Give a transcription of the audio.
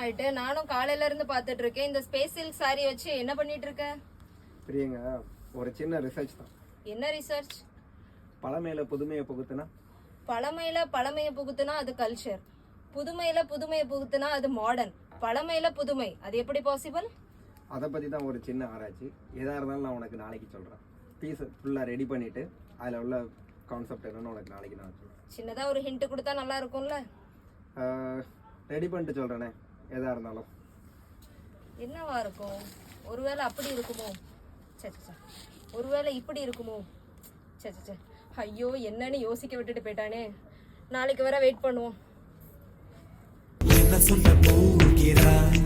ஆயிட்டு நானும் காலையில இருந்து பாத்துட்டு இருக்கேன். இந்த ஸ்பேஸ் சில்க் சாரி வச்சு என்ன பண்ணிட்டு இருக்க? பிரியங்க, ஒரு சின்ன ரிசர்ச் தான். என்ன ரிசர்ச்? பழமையில புதுமையை புகுத்துனா? பழமையில பழமையை புகுத்துனா அது கல்ச்சர், புதுமையில புதுமையை புகுத்துனா அது மாடர்ன். பழமையில புதுமை அது எப்படி பாசிபிள்? அதை பற்றி தான் ஒரு சின்ன ஆராய்ச்சி. எதாக இருந்தாலும் நான் உனக்கு நாளைக்கு சொல்கிறேன். பீஸ் ஃபுல்லாக ரெடி பண்ணிவிட்டு அதில் உள்ள கான்செப்ட் என்னன்னு உனக்கு நாளைக்கு நான் சொல்கிறேன். சின்னதா ஒரு ஹிண்ட் கொடுத்தா நல்லா இருக்கும்ல? ரெடி பண்ணிட்டு சொல்கிறேனே எதாக இருந்தாலும். என்னவா இருக்கும்? ஒருவேளை அப்படி இருக்குமோ? சே, ஒருவேளை இப்படி இருக்குமோ? சே, ஐயோ என்னன்னு யோசிக்க விட்டுட்டு போயிட்டானே. நாளைக்கு வர வெயிட் பண்ணுவோம். என்ன சொல்ல போகிறாய்?